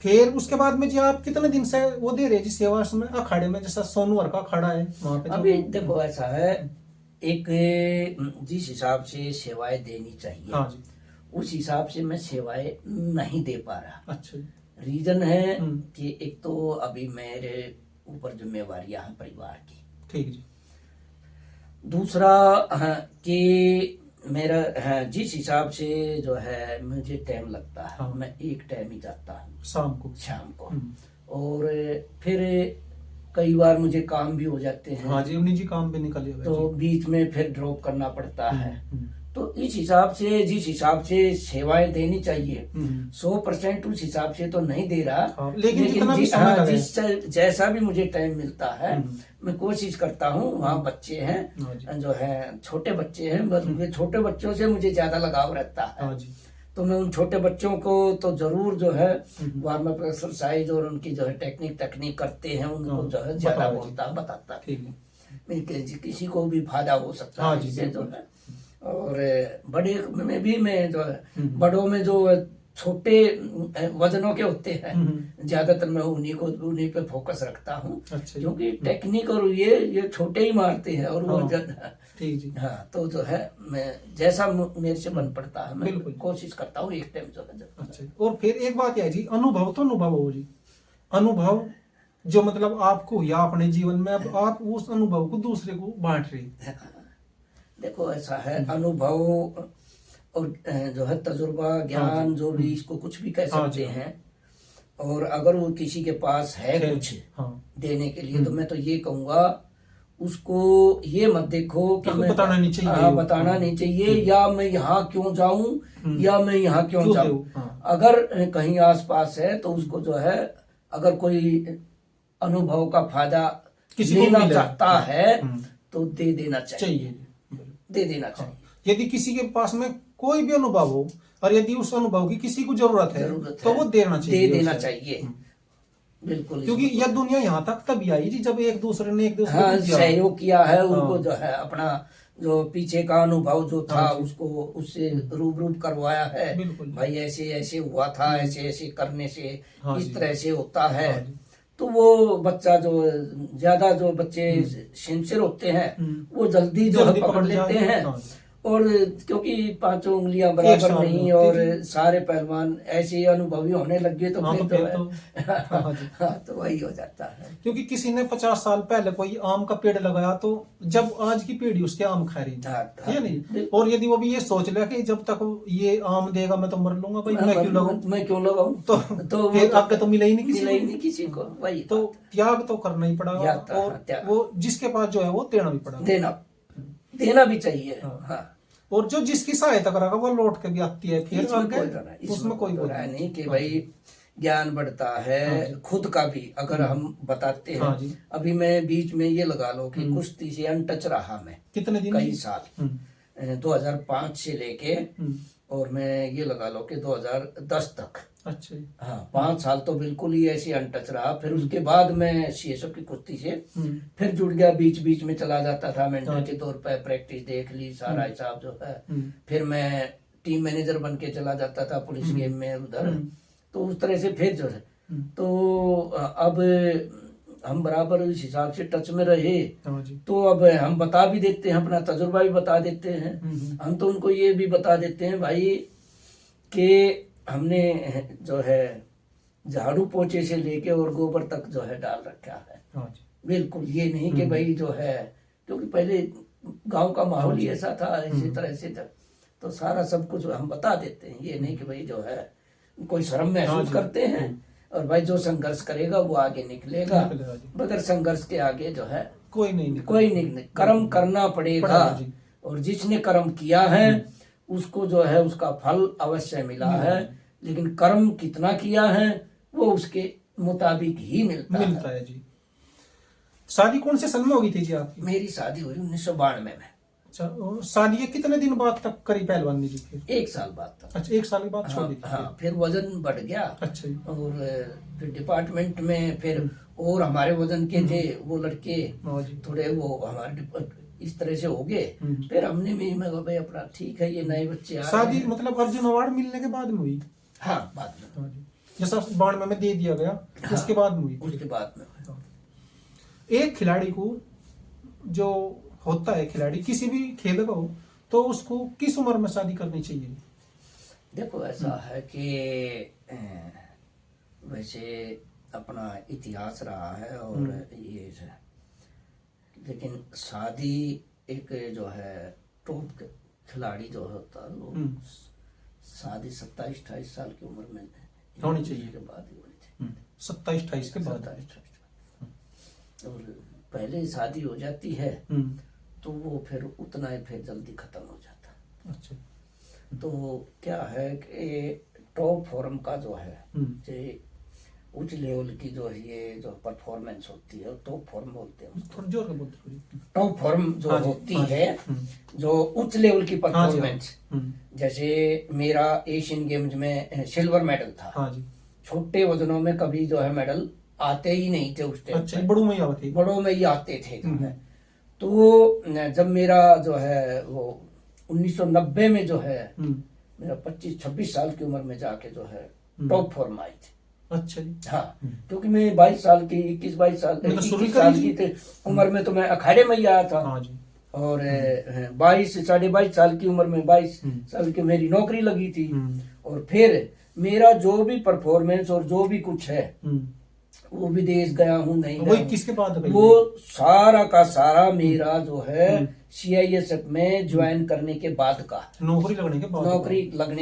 फिर उसके बाद में जी आप कितने दिन से वो दे रहे जी सेवा में अखाड़े में, जैसा सोनवर का अखाड़ा है वहां पे अभी देखो ऐसा है, एक जिस हिसाब से सेवाएं देनी चाहिए, हाँ जी। उस हिसाब से मैं सेवाएं नहीं दे पा रहा। अच्छा जी। रीजन है कि एक तो अभी मेरे ऊपर जिम्मेवारियां हैं परिवार की, ठीक जी। दूसरा कि मेरा जिस हिसाब से जो है मुझे टाइम लगता है, हाँ। मैं एक टाइम ही जाता हूँ शाम को। और फिर कई बार मुझे काम भी हो जाते हैं। हाँ जी, निजी काम भी निकले हुए तो जी। बीच में फिर ड्रॉप करना पड़ता है। हम्म। तो इस हिसाब से जिस हिसाब से सेवाएं देनी चाहिए 100% उस हिसाब से तो नहीं दे रहा। हाँ, लेकिन जितना भी समय हाँ, लगे। जैसा भी मुझे टाइम मिलता है मैं कोशिश करता हूँ। वहाँ बच्चे हैं जो है, छोटे बच्चे हैं, बस छोटे बच्चों से मुझे ज्यादा लगाव रहता है। हाँ जी। तो मैं उन छोटे बच्चों को तो जरूर जो है वार्म अप एक्सरसाइज और उनकी जो है टेक्निक करते हैं, उनको जो है ज्यादा बताता है। किसी को भी फायदा हो सकता है इससे जो है। और बड़े में भी मैं जो है, बड़ों में जो छोटे वजनों के होते हैं ज्यादातर मैं उन्हीं पे फोकस रखता हूँ। अच्छा। क्योंकि टेक्निक और ये छोटे ही मारते हैं और वो ठीक जी। हाँ, तो जो है मैं जैसा मेरे से बन पड़ता है मैं कोशिश करता हूँ एक टाइम जो है। अच्छा। और फिर एक बात है जी, अनुभव तो अनुभव हो जी, अनुभव जो मतलब आपको या अपने जीवन में, अब आप उस अनुभव को दूसरे को बांट रहे। देखो ऐसा है, अनुभव और जो है तजुर्बा ज्ञान जो भी इसको कुछ भी कह सकते हैं। और अगर वो किसी के पास है कुछ देने के लिए तो मैं तो ये कहूँगा उसको ये मत देखो कि मैं बताना नहीं चाहिए, बताना नहीं चाहिए या मैं यहाँ क्यों जाऊं या मैं यहाँ क्यों जाऊं। अगर कहीं आसपास है तो उसको जो है, अगर कोई अनुभव का फायदा लेना चाहता है तो दे देना चाहिए। दे देना चाहिए। यदि किसी के पास में कोई भी अनुभव हो और यदि उस अनुभव की किसी को जरूरत है तो वो देना चाहिए, दे देना चाहिए। बिल्कुल, क्योंकि यह दुनिया यहाँ तक तभी आई जी जब एक दूसरे ने को सहयोग किया है। उनको जो है अपना जो पीछे का अनुभव जो था उसको उससे रूबरू करवाया है। भाई ऐसे ऐसे हुआ था, ऐसे ऐसे करने से इस तरह से होता है। तो वो बच्चा जो ज्यादा जो बच्चे सिंसियर होते हैं वो जल्दी जो है पकड़ लेते हैं। और क्योंकि पांचों उंगलियां बराबर नहीं और सारे पहलवान ऐसे अनुभवी होने लग गए तो फिर तो वही हो जाता है। क्योंकि किसी ने 50 साल पहले कोई आम का पेड़ लगाया तो जब आज की पीढ़ी उसके आम खा रही है नहीं, और यदि वो भी ये सोच ले कि जब तक ये आम देगा मैं तो मर लूंगा, भाई मैं क्यों लगाऊं तो फिर आगे तो मिला ही नहीं किसी को। वही तो त्याग तो करना ही पड़ेगा और वो जिसके पास जो है वो देना भी पड़ेगा, देना भी चाहिए। हाँ। और जो जिसकी सहायता करेगा वो लौट के भी आती है फिर उसमें कोई बुरा नहीं कि भाई ज्ञान बढ़ता है खुद का भी अगर हम बताते हैं। अभी मैं बीच में ये लगा लो कि कुश्ती से अनटच रहा मैं कितने दिन, कई साल 2005 से लेके और मैं ये लगा लो कि 2010 तक। अच्छा। हाँ, 5 साल तो बिल्कुल ही ऐसे अनटच रहा। फिर उसके बाद मैं सीएसएफ की कुश्ती से फिर जुड़ गया, बीच बीच में चला जाता था मेंटर के तौर पर, प्रैक्टिस देख ली सारा हिसाब जो है। फिर मैं टीम मैनेजर बन के चला जाता था पुलिस गेम में उधर। तो उस तरह से फिर जो है तो अब हम बराबर इस हिसाब से टच में रहे तो अब हम बता भी देते हैं, अपना तजुर्बा भी बता देते हैं। हम तो उनको ये भी बता देते हैं भाई कि हमने जो है झाड़ू पोछे से लेके और गोबर तक जो है डाल रखा है। बिल्कुल ये नहीं कि भाई जो है, क्योंकि पहले गांव का माहौल ही ऐसा था, इसी तरह से था। तो सारा सब कुछ हम बता देते हैं। ये नहीं कि भाई जो है कोई शर्म महसूस करते हैं। और भाई जो संघर्ष करेगा वो आगे निकलेगा, बगैर संघर्ष के आगे जो है कोई नहीं। कर्म करना पड़ेगा और जिसने कर्म किया है उसको जो है उसका फल अवश्य मिला है। लेकिन कर्म कितना किया है वो उसके मुताबिक ही मिलता है जी। शादी कौन से सन में होगी थी जी आपकी? मेरी शादी हुई 1992 में। अच्छा, शादी के कितने दिन बाद तक करी पहलवानी जी? फिर 1 साल बाद तक। अच्छा, 1 साल के बाद छोड़ दी थी। हाँ, फिर वजन बढ़ गया। अच्छा। और फिर डिपार्टमेंट में फिर और हमारे वजन के थे वो लड़के थोड़े वो हमारे इस तरह से हो गए। फिर हमने भी मैं भाई अपना ठीक है ये नए बच्चे आ शादी मतलब अर्जुन अवार्ड मिलने के बाद में हुई? हाँ, बाद में। जैसा 92 में दे दिया गया, हाँ, उसके बाद में हुई। उसके बाद में एक खिलाड़ी को जो होता है, खिलाड़ी किसी भी खेल का हो, तो उसको किस उम्र में शादी करनी चाहिए? देखो ऐसा है कि वैसे अपना इतिहास रहा है और ये लेकिन शादी एक जो है टॉप खिलाड़ी जो होता है वो शादी 27-28 साल की उम्र में होनी चाहिए, के बाद ही होनी चाहिए। 27-28 के बाद। 27-28 और पहले शादी हो जाती है तो वो फिर उतना ही फिर जल्दी खत्म हो जाता है। अच्छा। तो क्या है कि टॉप फॉर्म का जो है उच्च लेवल की जो ये जो परफॉर्मेंस होती है टॉप फॉर्म बोलते हैं उसको। थोड़ा जोर से बोलते। टॉप फॉर्म जो हाँ जी, होती हाँ जी, है जो उच्च लेवल की हाँ जी, परफॉर्मेंस, जैसे मेरा एशियन गेम्स में सिल्वर मेडल था। हाँ जी। छोटे वजनों में कभी जो है मेडल आते ही नहीं थे उस टाइम। अच्छा, बड़ों में ही आते, बड़ों में ही आते थे जो है। तो जब मेरा जो है वो 1990 में जो है मेरा 25-26 साल की उम्र में जाके जो है टॉप फॉर्म आई थी। अच्छा जी। हाँ, क्योंकि मैं 22 साल की 21 साल की थी उम्र में तो मैं अखाड़े में ही आया था। हाँ जी। और 22-22.5 साल की उम्र में 22 साल की मेरी नौकरी लगी थी। और फिर मेरा जो भी परफॉर्मेंस और जो भी कुछ है वो विदेश गया हूँ नहीं गया, किसके बाद वो सारा का सारा मेरा जो है CISF में ज्वाइन करने के बाद का, नौकरी लगने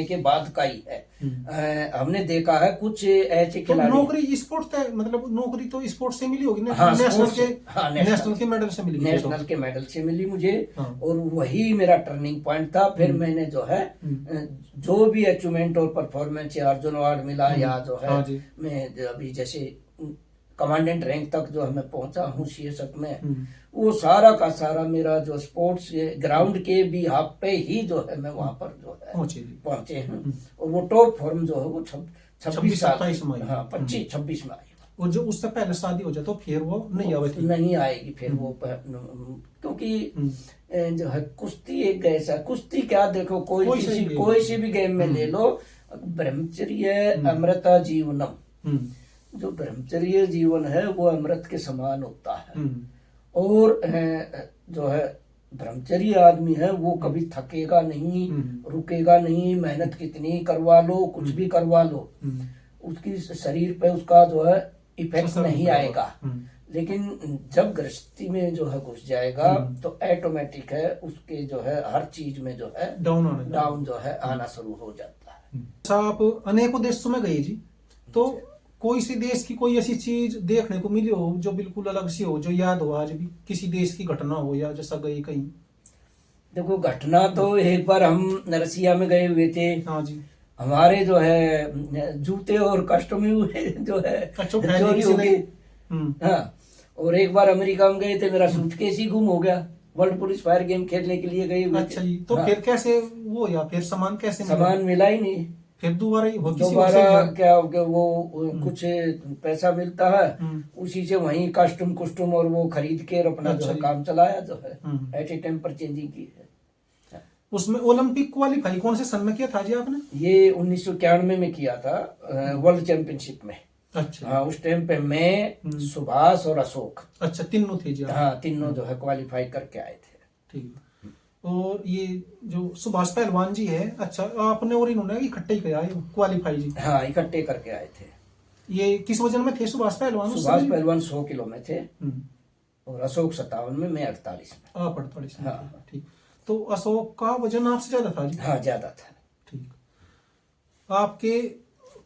के बाद का ही है। हमने देखा है कुछ ऐसे खिलाड़ी। नौकरी स्पोर्ट्स मतलब नौकरी तो स्पोर्ट्स से मिली होगी ना? हाँ, नेशनल के मेडल से मिली। नेशनल के मेडल से मिली मुझे। और वही मेरा टर्निंग पॉइंट था। फिर मैंने जो है जो भी अचीवमेंट और परफॉर्मेंस या अर्जुन अवार्ड मिला या जो है मैं अभी जैसे कमांडेंट रैंक तक जो है मैं पहुंचा हूँ CSF में, वो सारा का सारा मेरा जो स्पोर्ट्स ग्राउंड के भी हाथ पे ही जो है मैं वहां पर जो है पहुंचे हैं। और वो टॉप फॉर्म जो है वो 26 साल, हाँ 25-26 में आई। और जो उससे पहले शादी हो जाए तो फिर वो नहीं आएगी फिर वो, क्योंकि जो है कुश्ती एक ऐसा, कुश्ती क्या देखो कोई सी भी गेम में ले लो, ब्रह्मचर्य अमृता जीवनम, जो ब्रह्मचर्य जीवन है वो अमृत के समान होता है। और जो है ब्रह्मचर्य आदमी है वो कभी थकेगा नहीं, रुकेगा नहीं, मेहनत कितनी करवा लो, कुछ भी करवा लो, उसकी शरीर पे उसका जो है इफेक्ट नहीं आएगा। लेकिन जब गृहस्थी में जो है घुस जाएगा तो ऑटोमेटिक है उसके जो है हर चीज में जो है डाउन जो है आना शुरू हो जाता है। आप अनेकों देशों में गए जी, तो कोई सी देश की कोई ऐसी चीज देखने को मिली हो जो बिल्कुल अलग सी हो, जो याद हो आज भी, किसी देश की घटना हो या जैसा गई कहीं? देखो घटना तो एक बार हम रसिया में गए हुए थे। हाँ जी। हमारे जो है जूते और कस्टम जो है चोरी हो गई। हाँ, और एक बार अमेरिका में गए थे, मेरा सूटकेस ही गुम हो गया। वर्ल्ड पुलिस फायर गेम खेलने के लिए गए हुए थे। अच्छा जी। तो फिर कैसे वो, या फिर सामान कैसे सामान मिला ही नहीं। फिर दोबारा क्या हो गया, वो कुछ पैसा मिलता है उसी से वहीं कस्टम और वो खरीद के और अपना जो है काम चलाया जो है एट ए टाइम पर चेंजिंग की है। उसमें ओलंपिक क्वालिफाई कौन से सन में किया था जी आपने? ये 1991 में किया था, वर्ल्ड चैंपियनशिप में। अच्छा। हाँ, उस टाइम पे मैं, सुभाष और अशोक, अच्छा तीनों थे जी? हाँ, तीनों जो है क्वालिफाई करके आए थे। ठीक। और ये जो सुभाष पहलवान जी है, अच्छा आपने और इन्होंने इकट्ठे ही किया क्वालिफाई जी? हाँ, इकट्ठे करके आए थे। ये किस वजन में थे सुभाष पहलवान? 100 किलो में थे और अशोक 57 में, मैं 48 में। आप 48 में? हाँ। ठीक। तो अशोक का वजन आपसे ज्यादा था जी? हाँ, ज्यादा था। ठीक। आपके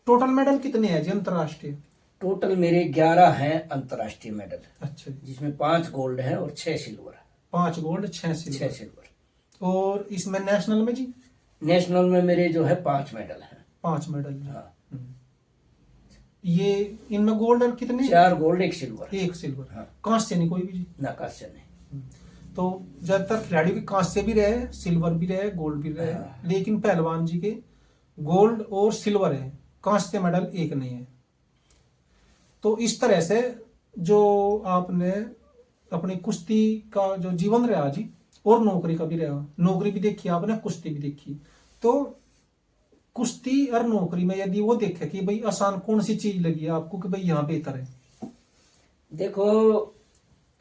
टोटल मेडल कितने हैं जी अंतरराष्ट्रीय? टोटल मेरे 11 हैं अंतरराष्ट्रीय मेडल। अच्छा। जिसमें 5 गोल्ड हैं और 6 सिल्वर। 5 gold 6 silver. और इसमें नेशनल में जी? नेशनल में मेरे जो है 5 मेडल हैं। 5 मेडल। हाँ। ये इनमें गोल्ड कितने? 4 गोल्ड 1 सिल्वर। 1 सिल्वर। हाँ। कांस्य नहीं कोई भी जी? ना, कांस्य नहीं। तो ज्यादातर खिलाड़ियों के कांस्य भी रहे, सिल्वर भी रहे, गोल्ड भी रहे। हाँ। लेकिन पहलवान जी के गोल्ड और सिल्वर है, कांस्य मेडल एक नहीं है। तो इस तरह से जो आपने अपनी कुश्ती का जो जीवन रहा जी, और नौकरी का भी रहा, नौकरी भी देखी आपने, कुश्ती भी देखी, तो कुश्ती और नौकरी में यदि वो देखे कि भाई आसान कौन सी चीज लगी है आपको कि भाई यहाँ बेहतर है? देखो,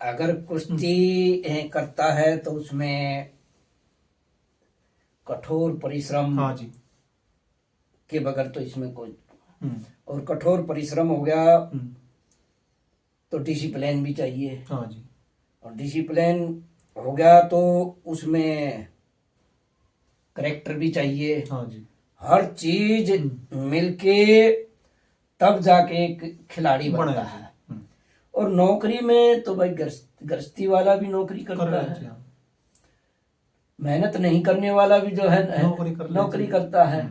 अगर कुश्ती करता है तो उसमें कठोर परिश्रम हाँ जी। के बगैर तो इसमें कोई, हम्म। और कठोर परिश्रम हो गया हम्म। तो डिसिप्लिन भी चाहिए, हाँ जी। और डिसिप्लिन हो गया तो उसमें करेक्टर भी चाहिए। हाँ जी। हर चीज मिलके तब जाके एक खिलाड़ी बनता बना है। जी। और नौकरी में तो भाई गृहस्थी वाला भी नौकरी कर करता रहे है, हैं जी, हाँ। मेहनत नहीं करने वाला भी जो है नौकरी करता है,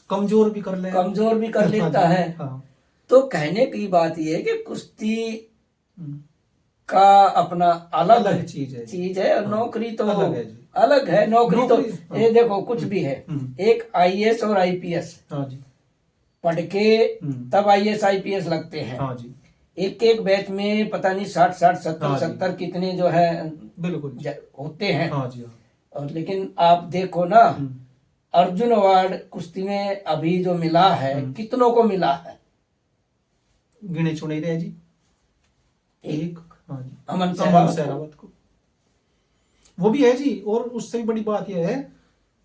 कमजोर भी कर ले, कमजोर भी कर लेता है। हाँ। तो कहने की बात यह है कि कुश्ती हम्म। का अपना अलग अलग चीज है। और हाँ, नौकरी तो अलग है जी। अलग है। नौकरी तो हाँ। ये देखो कुछ भी है, एक आईएएस और आईपीएस हाँ जी। पढ़ के तब आईएएस आईपीएस लगते हैं। हाँ जी। एक एक बैच में पता नहीं 60 70 हाँ जी। 70 कितने जो है बिल्कुल होते हैं। हाँ जी, हाँ। और लेकिन आप देखो ना, अर्जुन अवार्ड कुश्ती में अभी जो मिला है कितनों को मिला है? गिने चुने रहे जी, एक। हाँ जी, अमन सहरावत को, वो भी है जी। और उससे भी बड़ी बात यह है,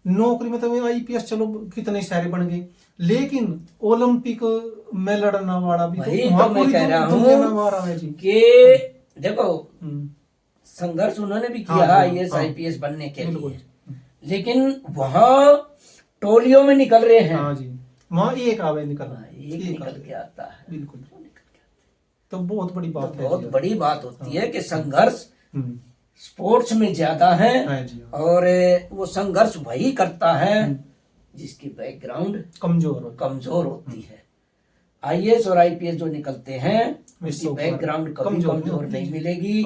नौकरी में तो आईपीएस चलो कितने सारे बन गए, लेकिन ओलंपिक में लड़ना वाला भी तो मैं कह रहा हूँ कि देखो संघर्ष उन्होंने भी किया आईएएस आईपीएस बनने के लिए, लेकिन वहां टोलियों में निकल रहे हैं। हाँ जी, वहां एक आवे निकल के आता है। बिल्कुल। तो बहुत बड़ी बात है, बहुत बड़ी बात होती है कि संघर्ष स्पोर्ट्स में ज्यादा है, और वो संघर्ष वही करता है जिसकी बैकग्राउंड कमजोर होती है। आईएएस और आईपीएस जो निकलते हैं उसकी बैकग्राउंड कभी कमजोर नहीं मिलेगी।